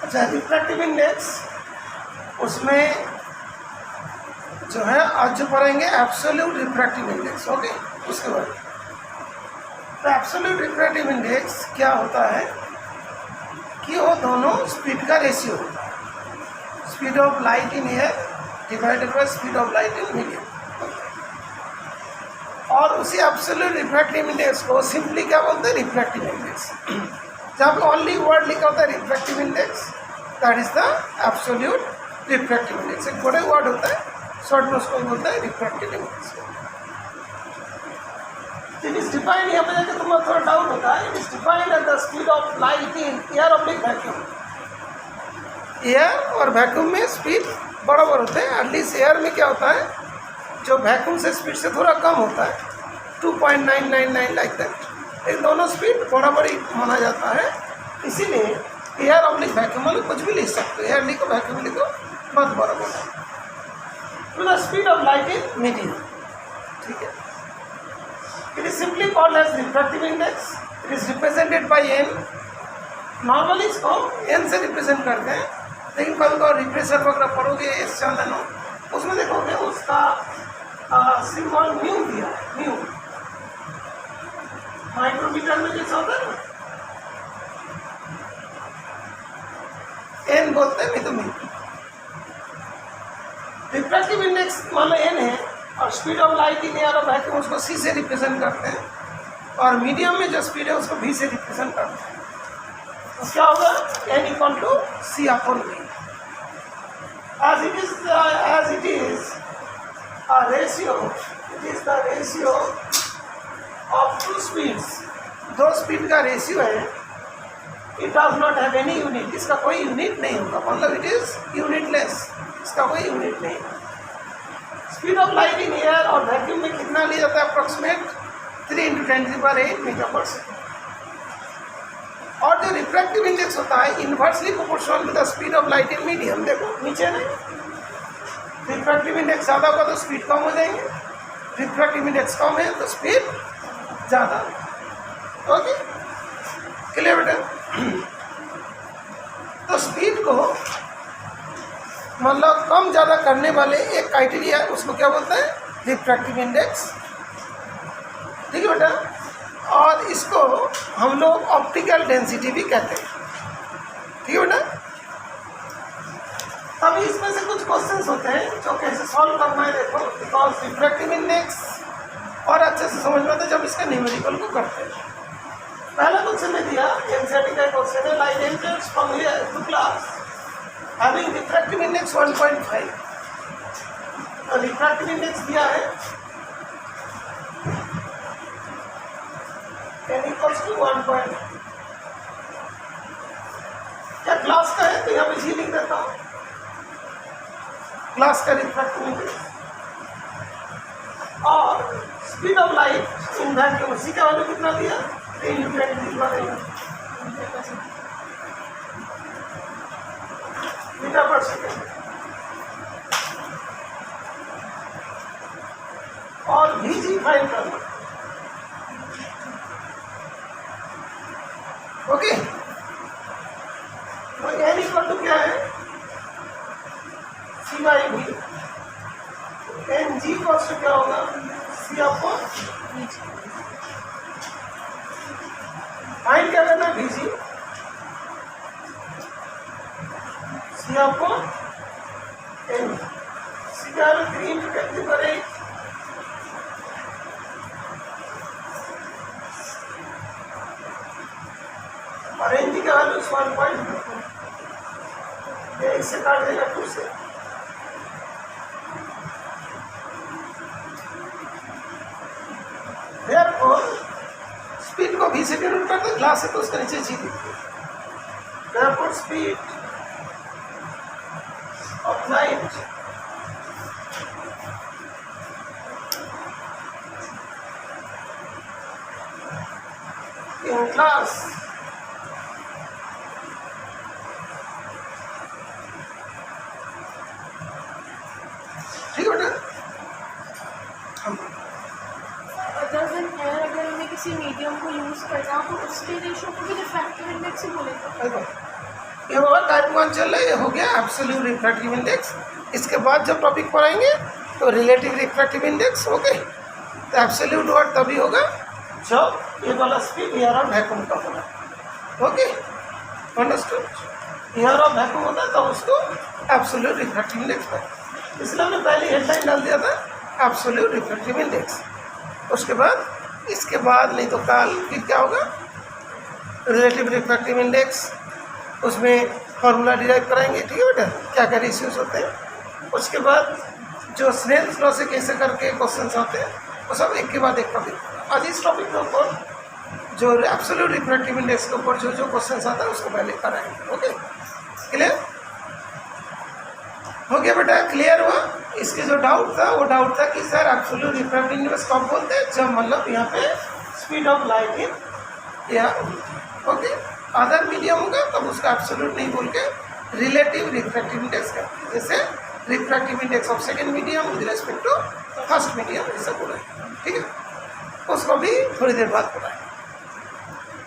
अच्छा, refractive index उसमें जो है आज जो पढ़ेंगे एब्सोल्यूट रिफ्रैक्टिव इंडेक्स। ओके, उसके बाद तो एब्सोल्यूट रिफ्रैक्टिव इंडेक्स क्या होता है कि वो दोनों स्पीड का रेशियो होता है, speed of light in air divided by speed of light in medium. और उसी एब्सोल्यूट रिफ्रैक्टिव इंडेक्स को सिंपली क्या बोलते हैं, रिफ्रैक्टिव इंडेक्स। जहाँ पे ओनली वर्ड लिखा होता है refractive index, that is the absolute refractive index. एक बड़े वर्ड होता है, शॉर्ट में उसको बोलता है refractive index. It is defined, यहाँ पे जाकर तुम्हें थोड़ा डाउट होता है, it is defined as the speed of light in air oblique vacuum. Air और वैक्यूम में स्पीड बराबर होते हैं। एटलीस्ट एयर में क्या होता है, जो वैक्यूम से स्पीड से थोड़ा कम होता है, 2.999 लाइक दैट। इन दोनों स्पीड बराबर ही माना जाता है, इसीलिए एयर ऑब्लिक वैक्यूम वाले कुछ भी लिख सकते हो, एयर लिखो वैक्यूम लिखो, बात बराबर है। तो the speed of light in medium, ठीक है। It is simply called as refractive index. It is represented by n. Normally इसको एन से रिप्रेजेंट करते हैं, लेकिन कभी कभी रिफ्रेशर वगैरह पढ़ोगे एस चैनल हो, उसमें देखोगे उसका सिंबल म्यू दिया है, म्यू। माइक्रोमीटर में जैसा होता है ना, एन बोलते हैं, नहीं तो म्यू। रिफ्रैक्टिव इंडेक्स मान लो एन है, और speed of light in air और वैक्यूम उसको सी से रिप्रेजेंट करते हैं, और मीडियम में जो स्पीड है उसको वी से रिप्रेजेंट करते हैं। तो क्या होगा, n equal to c upon v. As it is a ratio, it is the ratio of two speeds. दो स्पीड का रेशियो है। It does not have any unit, इसका कोई यूनिट नहीं होगा, मतलब इट इज यूनिटलेस, इसका कोई यूनिट नहीं। Speed of light in air और वैक्यूम में कितना लिया जाता है, अप्रोक्सीमेट 3 × 10⁸ मीटर पर सेकेंड। और जो रिफ्रैक्टिव इंडेक्स होता है inversely proportional with the speed of light in medium. देखो नीचे नहीं, रिफ्रैक्टिव इंडेक्स ज़्यादा होगा तो स्पीड कम हो जाएंगे, रिफ्रैक्टिव इंडेक्स कम है तो स्पीड ज़्यादा। ओके, क्लियर बेटा। तो स्पीड को मतलब कम ज़्यादा करने वाले एक क्राइटेरिया है, उसको क्या बोलते हैं, रिफ्रैक्टिव इंडेक्स, ठीक है बेटा। और इसको हम लोग ऑप्टिकल डेंसिटी भी कहते हैं, ठीक है बेटा। अभी इसमें से कुछ क्वेश्चंस होते हैं जो कैसे सॉल्व करना है, देखो, बिकॉज रिफ्रैक्टिव इंडेक्स और अच्छे से समझ में आता है जब इसका न्यूमेरिकल को करते हैं। पहला क्वेश्चन में दिया, एनसीईआरटी का क्वेश्चन है, light enters from air to glass having refractive index 1.5। तो रिफ्रैक्टिव इंडेक्स दिया है n equals to 1. क्या क्लास का है, तो यहाँ पे जी लिख देता हूँ, क्लास का रिफ्रैक्टिव इंडेक्स। और speed of light in vacuum, C का वैल्यू कितना दिया, 3 × 10⁻⁸ मीटर पर सेकेंड। और भी जी फाइंड करना। ओके, तो एन इक्वल टू क्या है, C by V. N G कॉस्ट क्या होगा, सी अपॉन फाइंड क्या करना है, V G, C upon N. C का 3 × 10⁸ और एन जी का वैल्यू 1.2, इससे काट देगा 2 से। Therefore, स्पीड को भी से डिनोट करते, ग्लास है तो उसके नीचे जी लिखते। Therefore, speed of light in class किसी मीडियम को यूज़ करना, तो उसके रेशो को भी रिफ्रैक्टिव इंडेक्स ही बोलेंगे। ये बाबा टाइप 1 चल रहा है, ये हो गया एब्सोल्यूट रिफ्रैक्टिव इंडेक्स। इसके बाद जब टॉपिक पढ़ाएंगे तो रिलेटिव रिफ्रैक्टिव इंडेक्स, ओके। तो एब्सोल्यूट वर्ड तभी होगा जब ये वाला स्पीड एयर और वैक्यूम का होगा, ओके, अंडरस्टूड। एयर और वैक्यूम होता है तो उसको एब्सोल्यूट रिफ्रैक्टिव इंडेक्स पर, इसलिए हमने पहले हेडलाइन डाल दिया था एब्सोल्यूट रिफ्रैक्टिव इंडेक्स। उसके बाद इसके बाद नहीं तो कल फिर क्या होगा, रिलेटिव रिफ्रैक्टिव इंडेक्स, उसमें फार्मूला डिराइव कराएंगे, ठीक है बेटा, क्या क्या रेशियोज होते हैं। उसके बाद जो स्नेल्स लॉ से कैसे करके क्वेश्चंस होते हैं वो सब एक के बाद एक टॉपिक। आज इस टॉपिक के ऊपर जो एब्सोल्यूट रिफ्रैक्टिव इंडेक्स के ऊपर जो जो क्वेश्चंस आता है उसको पहले कराएंगे, ओके, क्लियर हो गया बेटा, क्लियर हुआ। इसके जो डाउट था वो डाउट था कि सर एब्सोल्यूट रिफ्रैक्टिव इंडेक्स कब बोलते हैं, जब मतलब यहाँ पे speed of light in air, okay, other medium होगा तब उसका एब्सोल्यूट नहीं बोल के रिलेटिव रिफ्रैक्टिव इंडेक्स करते हैं, जैसे refractive index of second medium with respect to first medium, ऐसा बोला है, ठीक है, उसको भी थोड़ी देर बाद बताएं।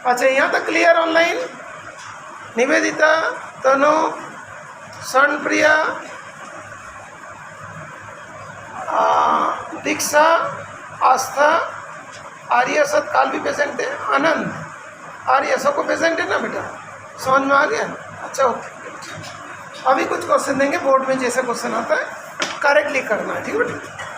अच्छा, यहाँ तक क्लियर ऑनलाइन? निवेदिता, तनु, सनप्रिया, दीक्षा, आस्था, आर्य सत काल भी प्रेजेंट है, आनंद, आर्य सबको प्रेजेंट है ना बेटा, समझ में आ गया? अच्छा, ओके। अभी कुछ क्वेश्चन देंगे बोर्ड में, जैसे क्वेश्चन आता है करेक्टली करना है, ठीक है बेटा।